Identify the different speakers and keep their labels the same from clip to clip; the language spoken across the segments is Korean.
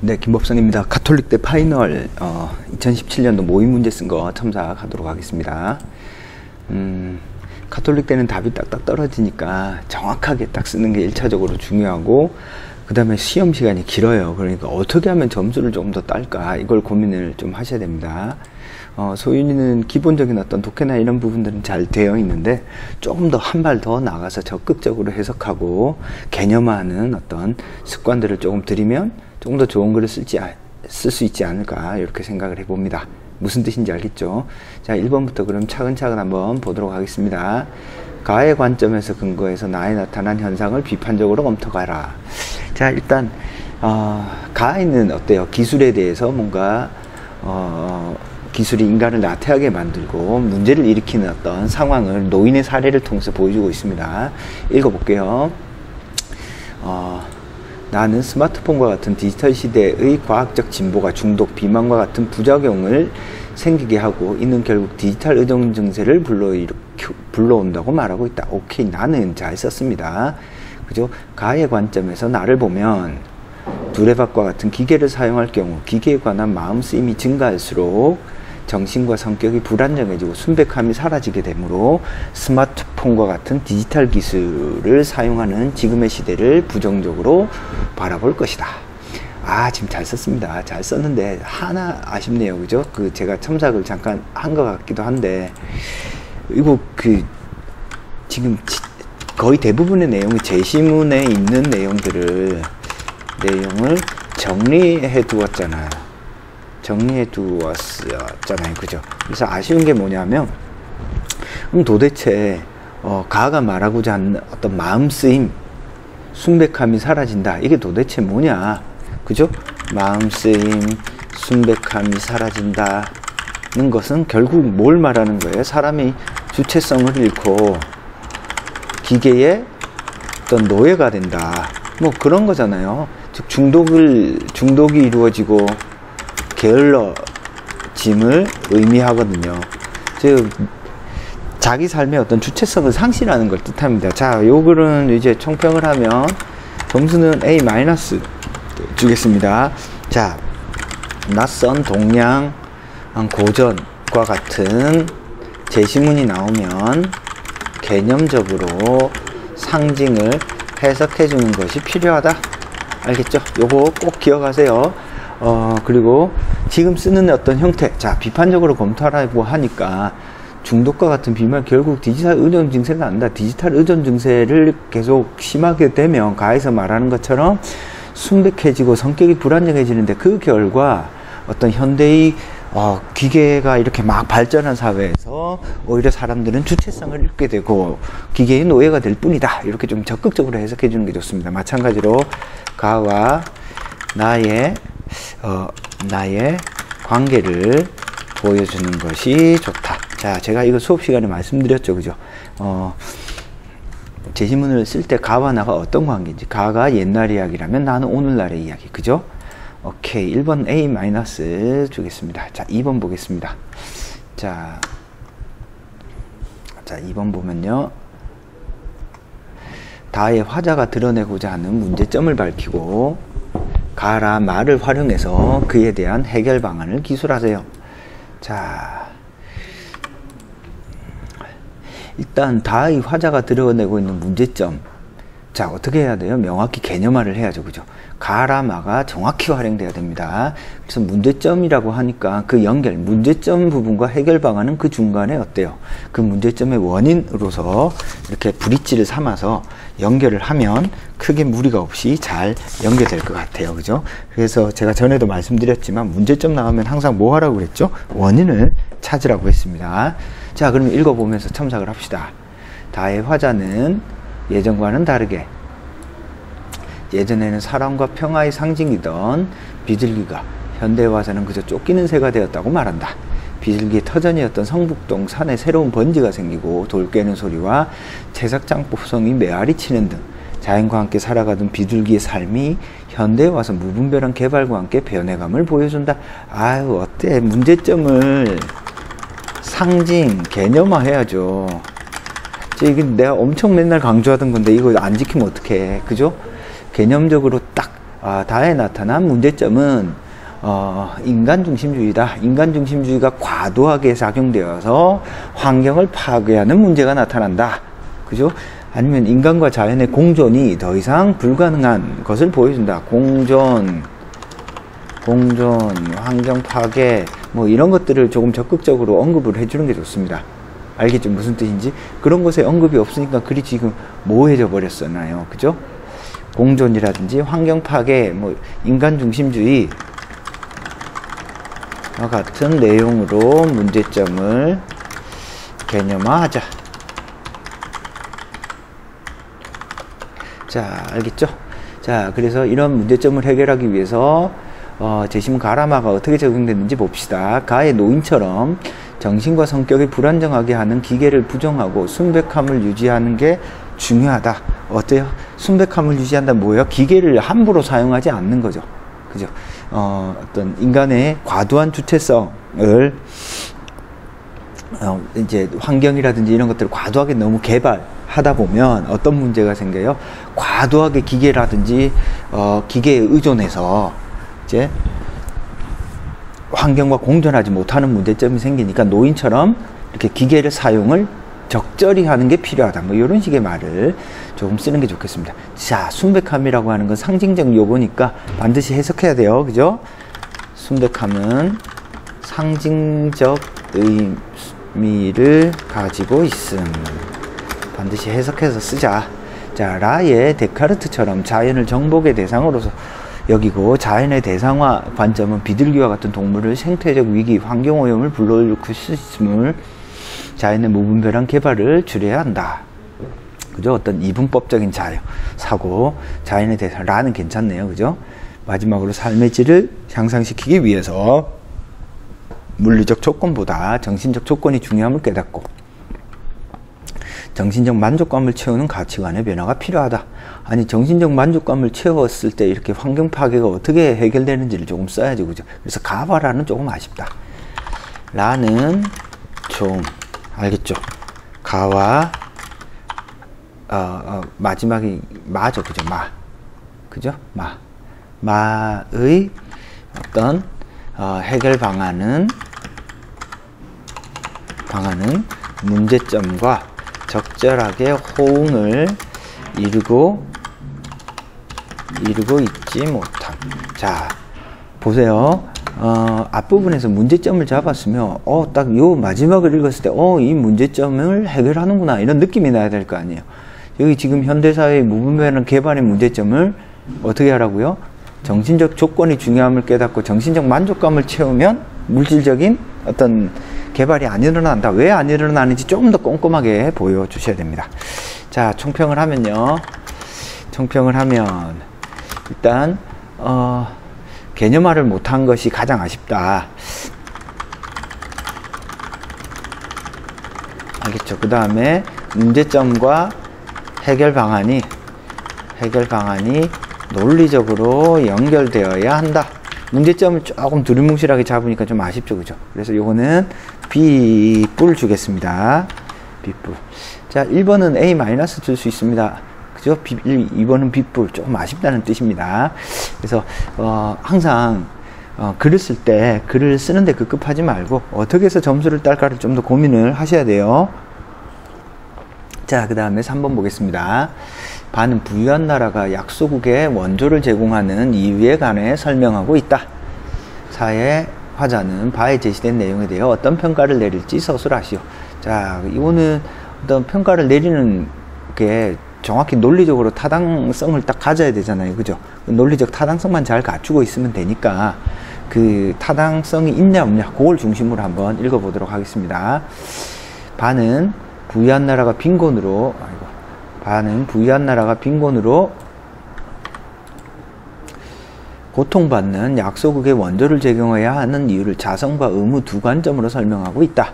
Speaker 1: 네, 김법선입니다. 가톨릭대 파이널 2017년도 모의 문제 쓴 거 첨삭하도록 하겠습니다. 가톨릭대는 답이 딱딱 떨어지니까 정확하게 딱 쓰는 게 1차적으로 중요하고, 그 다음에 시험 시간이 길어요. 그러니까 어떻게 하면 점수를 조금 더 딸까, 이걸 고민을 좀 하셔야 됩니다. 소윤이는 기본적인 어떤 독해나 이런 부분들은 잘 되어 있는데, 조금 더 한 발 더 나가서 적극적으로 해석하고 개념화하는 어떤 습관들을 조금 들이면 조금 더 좋은 글을 쓸 수 있지 않을까, 이렇게 생각을 해봅니다. 무슨 뜻인지 알겠죠? 자, 1번부터 그럼 차근차근 한번 보도록 하겠습니다. 가의 관점에서 근거해서 나에 나타난 현상을 비판적으로 검토하라. 자, 일단 가에는 어때요? 기술에 대해서 뭔가 기술이 인간을 나태하게 만들고 문제를 일으키는 어떤 상황을 노인의 사례를 통해서 보여주고 있습니다. 읽어볼게요. 나는 스마트폰과 같은 디지털 시대의 과학적 진보가 중독, 비만과 같은 부작용을 생기게 하고 이는 결국 디지털 의존 증세를 불러온다고 말하고 있다. 오케이, 나는 잘 썼습니다. 그죠? 가의 관점에서 나를 보면 두레박과 같은 기계를 사용할 경우 기계에 관한 마음 쓰임이 증가할수록 정신과 성격이 불안정해지고 순백함이 사라지게 되므로 스마트폰과 같은 디지털 기술을 사용하는 지금의 시대를 부정적으로 바라볼 것이다. 지금 잘 썼습니다. 잘 썼는데 하나 아쉽네요. 그죠? 제가 첨삭을 잠깐 한 것 같기도 한데, 이거 지금 거의 대부분의 내용이 제시문에 있는 내용을 정리해 두었잖아요. 그죠? 그래서 아쉬운 게 뭐냐면, 그럼 도대체 가가 말하고자 하는 어떤 마음 쓰임, 순백함이 사라진다, 이게 도대체 뭐냐? 그죠? 마음 쓰임, 순백함이 사라진다는 것은 결국 뭘 말하는 거예요? 사람이 주체성을 잃고 기계의 어떤 노예가 된다, 뭐 그런 거잖아요. 즉 중독이 이루어지고 게을러짐을 의미하거든요. 즉 자기 삶의 어떤 주체성을 상실하는 걸 뜻합니다. 자, 요 글은 이제 총평을 하면 점수는 A- 주겠습니다. 자, 낯선 동양 고전과 같은 제시문이 나오면 개념적으로 상징을 해석해 주는 것이 필요하다. 알겠죠? 요거 꼭 기억하세요. 그리고 지금 쓰는 어떤 형태, 자, 비판적으로 검토하라고 하니까 중독과 같은 비만, 결국 디지털 의존 증세가 난다. 디지털 의존 증세를 계속 심하게 되면 가에서 말하는 것처럼 순백해지고 성격이 불안정해지는데, 그 결과 어떤 현대의 기계가 이렇게 막 발전한 사회에서 오히려 사람들은 주체성을 잃게 되고 기계의 노예가 될 뿐이다. 이렇게 좀 적극적으로 해석해 주는 게 좋습니다. 마찬가지로 가와 나의 관계를 보여주는 것이 좋다. 자, 제가 이거 수업 시간에 말씀드렸죠. 그죠? 제시문을 쓸 때 가와 나가 어떤 관계인지, 가가 옛날 이야기라면 나는 오늘날의 이야기. 그죠? 오케이. 1번 A- 주겠습니다. 자, 2번 보겠습니다. 자, 2번 보면요. 다의 화자가 드러내고자 하는 문제점을 밝히고 가라 말을 활용해서 그에 대한 해결 방안을 기술하세요. 자, 일단 다의 화자가 드러내고 있는 문제점, 자, 어떻게 해야 돼요? 명확히 개념화를 해야죠. 그죠? 가라 마가 정확히 활용돼야 됩니다. 그래서 문제점이라고 하니까 그 연결, 문제점 부분과 해결 방안은 그 중간에 어때요? 그 문제점의 원인으로서 이렇게 브릿지를 삼아서 연결을 하면 크게 무리가 없이 잘 연결될 것 같아요. 그죠? 그래서 제가 전에도 말씀드렸지만 문제점 나오면 항상 뭐 하라고 그랬죠? 원인을 찾으라고 했습니다. 자, 그럼 읽어보면서 첨삭을 합시다. 다의 화자는 예전과는 다르게, 예전에는 사랑과 평화의 상징이던 비둘기가 현대에 와서는 그저 쫓기는 새가 되었다고 말한다. 비둘기의 터전이었던 성북동 산에 새로운 번지가 생기고 돌 깨는 소리와 채석장포성이 메아리 치는 등 자연과 함께 살아가던 비둘기의 삶이 현대에 와서 무분별한 개발과 함께 변해감을 보여준다. 아유, 어때? 문제점을 상징, 개념화 해야죠. 이게 내가 엄청 맨날 강조하던 건데 이거 안 지키면 어떡해. 그죠? 개념적으로 딱 다에 나타난 문제점은 인간중심주의다. 인간중심주의가 과도하게 작용되어서 환경을 파괴하는 문제가 나타난다. 그죠? 아니면 인간과 자연의 공존이 더 이상 불가능한 것을 보여준다. 공존, 환경 파괴, 뭐 이런 것들을 조금 적극적으로 언급을 해주는 게 좋습니다. 알겠죠? 무슨 뜻인지? 그런 것에 언급이 없으니까 글이 지금 모호해져 버렸잖아요. 그죠? 공존이라든지 환경 파괴, 뭐 인간 중심주의와 같은 내용으로 문제점을 개념화하자. 자, 알겠죠? 자, 그래서 이런 문제점을 해결하기 위해서 제시문 가라마가 어떻게 적용됐는지 봅시다. 가의 노인처럼 정신과 성격이 불안정하게 하는 기계를 부정하고 순백함을 유지하는 게 중요하다. 어때요? 순백함을 유지한다 뭐예요? 기계를 함부로 사용하지 않는 거죠. 그죠? 어떤 인간의 과도한 주체성을 이제 환경이라든지 이런 것들을 과도하게 너무 개발하다 보면 어떤 문제가 생겨요? 과도하게 기계라든지 기계에 의존해서 이제 환경과 공존하지 못하는 문제점이 생기니까 노인처럼 이렇게 기계를 사용을 적절히 하는 게 필요하다. 뭐 이런 식의 말을 조금 쓰는 게 좋겠습니다. 자, 순백함이라고 하는 건 상징적 요구니까 반드시 해석해야 돼요. 그죠? 순백함은 상징적 의미를 가지고 있음. 반드시 해석해서 쓰자. 자, 라의 데카르트처럼 자연을 정복의 대상으로서 여기고 자연의 대상화 관점은 비둘기와 같은 동물을 생태적 위기, 환경오염을 불러일으킬 수 있음을 자연의 무분별한 개발을 줄여야 한다. 그죠? 어떤 이분법적인 사고, 자연의 대상, 라는 괜찮네요. 그죠? 마지막으로 삶의 질을 향상시키기 위해서 물리적 조건보다 정신적 조건이 중요함을 깨닫고 정신적 만족감을 채우는 가치관의 변화가 필요하다. 아니, 정신적 만족감을 채웠을 때 이렇게 환경 파괴가 어떻게 해결되는지를 조금 써야지. 그죠? 그래서 가바라는 조금 아쉽다. 라는 좀 알겠죠? 가와 마지막이 마죠. 그죠? 마. 그죠? 마의 어떤 해결 방안은 문제점과 적절하게 호응을 이루고 있지 못함. 자, 보세요. 앞부분에서 문제점을 잡았으면 딱 요 마지막을 읽었을 때 이 문제점을 해결하는구나 이런 느낌이 나야 될 거 아니에요. 여기 지금 현대사회의 무분별한 개발의 문제점을 어떻게 하라고요? 정신적 조건이 중요함을 깨닫고 정신적 만족감을 채우면 물질적인 어떤 개발이 안 일어난다. 왜 안 일어나는지 조금 더 꼼꼼하게 보여주셔야 됩니다. 자, 총평을 하면요. 일단 개념화를 못한 것이 가장 아쉽다. 알겠죠? 그 다음에 문제점과 해결 방안이 논리적으로 연결되어야 한다. 문제점을 조금 두리뭉실하게 잡으니까 좀 아쉽죠. 그죠? 그래서 요거는 B뿔 주겠습니다. B뿔. 자, 1번은 A- 줄 수 있습니다. 그죠? 2번은 B뿔. 조금 아쉽다는 뜻입니다. 그래서 항상 글을 쓸 때 글을 쓰는데 급급하지 말고 어떻게 해서 점수를 딸까를 좀 더 고민을 하셔야 돼요. 자, 그 다음에 3번 보겠습니다. 바는 부유한 나라가 약소국에 원조를 제공하는 이유에 관해 설명하고 있다. 사의 화자는 바에 제시된 내용에 대해 어떤 평가를 내릴지 서술하시오. 자, 이거는 어떤 평가를 내리는 게 정확히 논리적으로 타당성을 딱 가져야 되잖아요. 그죠? 논리적 타당성만 잘 갖추고 있으면 되니까 그 타당성이 있냐 없냐 그걸 중심으로 한번 읽어보도록 하겠습니다. 바는 부유한 나라가 빈곤으로 고통받는 약소국의 원조를 제공해야 하는 이유를 자성과 의무 두 관점으로 설명하고 있다.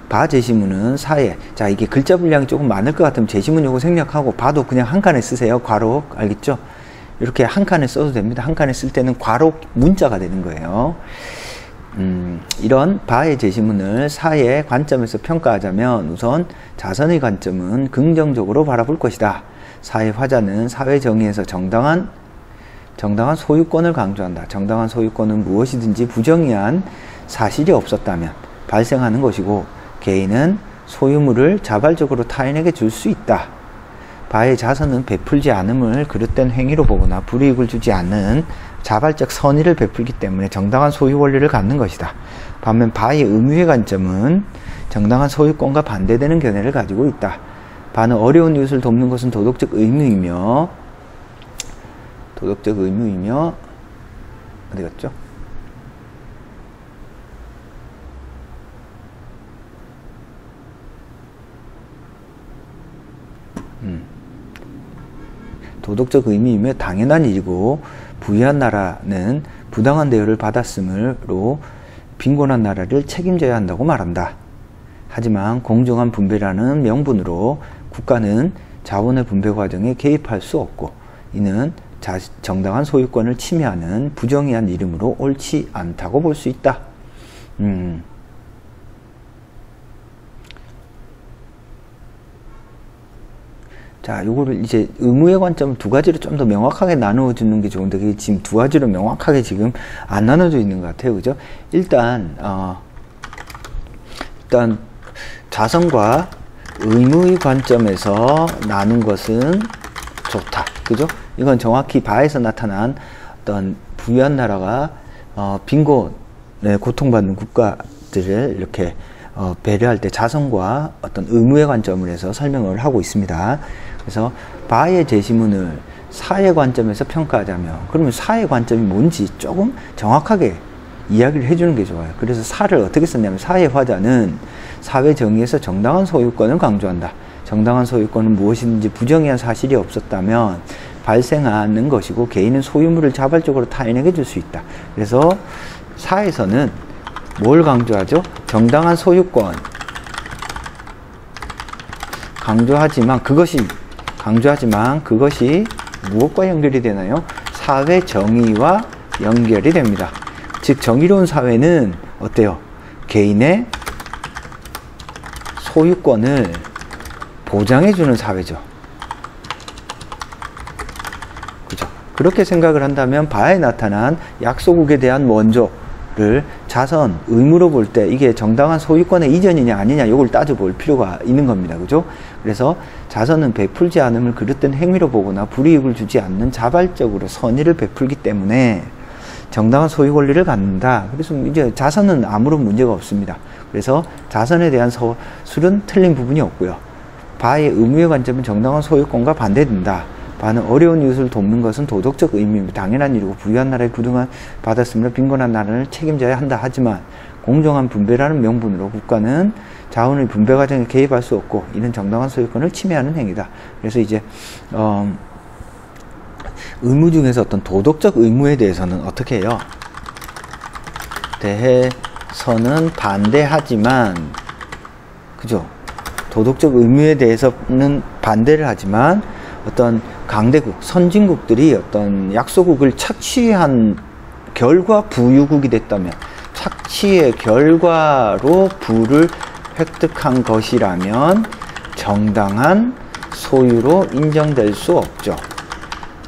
Speaker 1: 바 제시문은 사회. 자, 이게 글자 분량이 조금 많을 것 같으면 제시문 요거 생략하고 바도 그냥 한 칸에 쓰세요. 괄호. 알겠죠? 이렇게 한 칸에 써도 됩니다. 한 칸에 쓸 때는 괄호 문자가 되는 거예요. 이런 바의 제시문을 사회의 관점에서 평가하자면 우선 자선의 관점은 긍정적으로 바라볼 것이다. 사회 화자는 사회 정의에서 정당한 정당한 소유권을 강조한다. 정당한 소유권은 무엇이든지 부정의한 사실이 없었다면 발생하는 것이고 개인은 소유물을 자발적으로 타인에게 줄 수 있다. 바의 자선은 베풀지 않음을 그릇된 행위로 보거나 불이익을 주지 않는 자발적 선의를 베풀기 때문에 정당한 소유 권리를 갖는 것이다. 반면 바의 의무의 관점은 정당한 소유권과 반대되는 견해를 가지고 있다. 바는 어려운 이웃을 돕는 것은 도덕적 의무이며 어디 갔죠? 도덕적 의미이며 당연한 일이고 부유한 나라는 부당한 대우를 받았으므로 빈곤한 나라를 책임져야 한다고 말한다. 하지만 공정한 분배라는 명분으로 국가는 자원의 분배 과정에 개입할 수 없고 이는 정당한 소유권을 침해하는 부정의한 이름으로 옳지 않다고 볼 수 있다. 자, 요거를 이제 의무의 관점을 두 가지로 좀 더 명확하게 나누어 주는 게 좋은데 그게 지금 두 가지로 명확하게 지금 안 나눠져 있는 것 같아요. 그죠? 일단 자선과 의무의 관점에서 나눈 것은 좋다. 그죠? 이건 정확히 바에서 나타난 어떤 부유한 나라가 빈곤에 고통받는 국가들을 이렇게 배려할 때 자선과 어떤 의무의 관점을 해서 설명을 하고 있습니다. 그래서 바의 제시문을 사의 관점에서 평가하자면 그러면 사의 관점이 뭔지 조금 정확하게 이야기를 해주는 게 좋아요. 그래서 사를 어떻게 썼냐면 사의 화자는 사회 정의에서 정당한 소유권을 강조한다. 정당한 소유권은 무엇이든지 부정의한 사실이 없었다면 발생하는 것이고 개인은 소유물을 자발적으로 타인에게 줄 수 있다. 그래서 사에서는 뭘 강조하죠? 정당한 소유권 강조하지만 그것이 무엇과 연결이 되나요? 사회 정의와 연결이 됩니다. 즉 정의로운 사회는 어때요? 개인의 소유권을 보장해주는 사회죠. 그죠? 그렇게 생각을 한다면 바에 나타난 약소국에 대한 원조를 자선, 의무로 볼 때 이게 정당한 소유권의 이전이냐 아니냐 이걸 따져볼 필요가 있는 겁니다. 그죠? 그래서 자선은 베풀지 않음을 그릇된 행위로 보거나 불이익을 주지 않는 자발적으로 선의를 베풀기 때문에 정당한 소유 권리를 갖는다. 그래서 이제 자선은 아무런 문제가 없습니다. 그래서 자선에 대한 서술은 틀린 부분이 없고요. 바의 의무의 관점은 정당한 소유권과 반대된다. 바는 어려운 이웃을 돕는 것은 도덕적 의미이며 당연한 일이고 부유한 나라에 그동안 받았으므로 빈곤한 나라를 책임져야 한다. 하지만 공정한 분배라는 명분으로 국가는 자원의 분배 과정에 개입할 수 없고 이는 정당한 소유권을 침해하는 행위다. 그래서 이제 의무 중에서 어떤 도덕적 의무에 대해서는 어떻게 해요? 대해서는 반대하지만 그죠? 도덕적 의무에 대해서는 반대를 하지만 어떤 강대국, 선진국들이 어떤 약소국을 착취한 결과 부유국이 됐다면 착취의 결과로 부를 획득한 것이라면 정당한 소유로 인정될 수 없죠.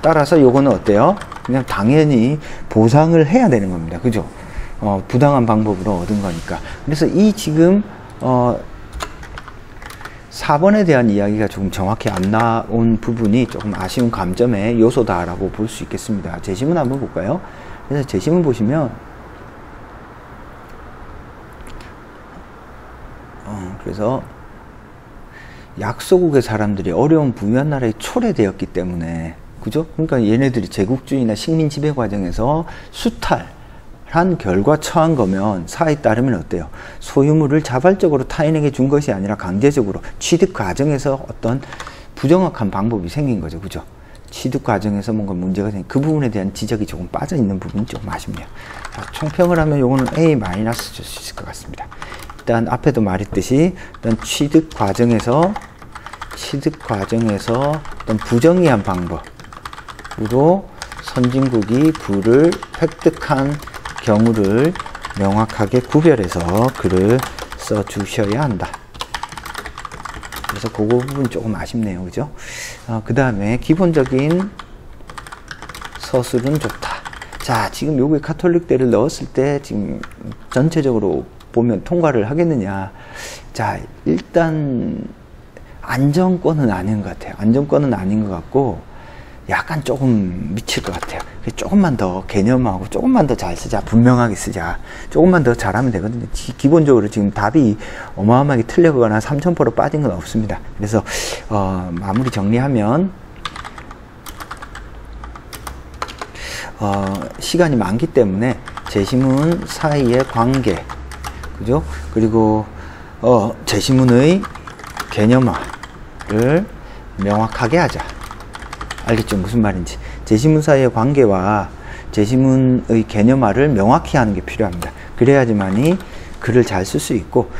Speaker 1: 따라서 요거는 어때요? 그냥 당연히 보상을 해야 되는 겁니다. 그죠? 부당한 방법으로 얻은 거니까. 그래서 이 지금 4번에 대한 이야기가 조금 정확히 안 나온 부분이 조금 아쉬운 감점의 요소다라고 볼 수 있겠습니다. 제시문 한번 볼까요? 그래서 제시문 보시면 그래서 약소국의 사람들이 어려운 부유한 나라에 초래되었기 때문에 그죠? 그러니까 얘네들이 제국주의나 식민 지배 과정에서 수탈한 결과 처한 거면 사에 따르면 어때요? 소유물을 자발적으로 타인에게 준 것이 아니라 강제적으로 취득 과정에서 어떤 부정확한 방법이 생긴 거죠. 그죠? 취득 과정에서 뭔가 문제가 생긴 그 부분에 대한 지적이 조금 빠져 있는 부분이 조금 아쉽네요. 자, 총평을 하면 요거는 A- 줄 수 있을 것 같습니다. 일단 앞에도 말했듯이 일단 취득 과정에서 어떤 부정의한 방법으로 선진국이 부를 획득한 경우를 명확하게 구별해서 글을 써 주셔야 한다. 그래서 그 부분 조금 아쉽네요. 그죠? 그 다음에 기본적인 서술은 좋다. 자, 지금 요게 카톨릭대를 넣었을 때 지금 전체적으로 보면 통과를 하겠느냐. 자, 일단 안정권은 아닌 것 같아요. 안정권은 아닌 것 같고 약간 조금 미칠 것 같아요. 조금만 더 개념하고 조금만 더 잘 쓰자. 분명하게 쓰자. 조금만 더 잘하면 되거든요. 기본적으로 지금 답이 어마어마하게 틀리거나 3000% 빠진 건 없습니다. 그래서 마무리 정리하면 시간이 많기 때문에 제시문 사이의 관계, 그죠? 그리고 제시문의 개념화를 명확하게 하자. 알겠죠? 무슨 말인지. 제시문 사이의 관계와 제시문의 개념화를 명확히 하는 게 필요합니다. 그래야지만이 글을 잘 쓸 수 있고,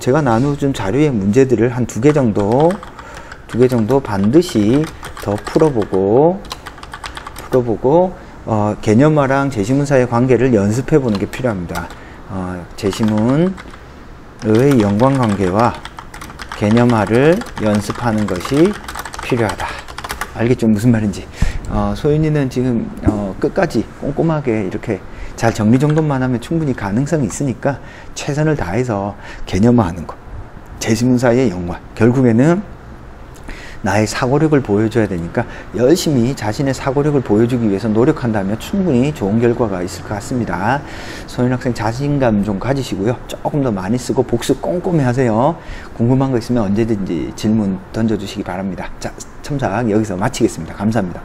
Speaker 1: 제가 나눠준 자료의 문제들을 한 2개 정도 반드시 더 풀어보고, 개념화랑 제시문 사이의 관계를 연습해 보는 게 필요합니다. 제시문의 연관관계와 개념화를 연습하는 것이 필요하다. 알겠죠? 무슨 말인지. 소윤이는 지금 끝까지 꼼꼼하게 이렇게 잘 정리정돈만 하면 충분히 가능성이 있으니까 최선을 다해서 개념화하는 것, 제시문 사이의 연관, 결국에는 나의 사고력을 보여줘야 되니까 열심히 자신의 사고력을 보여주기 위해서 노력한다면 충분히 좋은 결과가 있을 것 같습니다. 소윤 학생 자신감 좀 가지시고요. 조금 더 많이 쓰고 복습 꼼꼼히 하세요. 궁금한 거 있으면 언제든지 질문 던져주시기 바랍니다. 자, 첨삭 여기서 마치겠습니다. 감사합니다.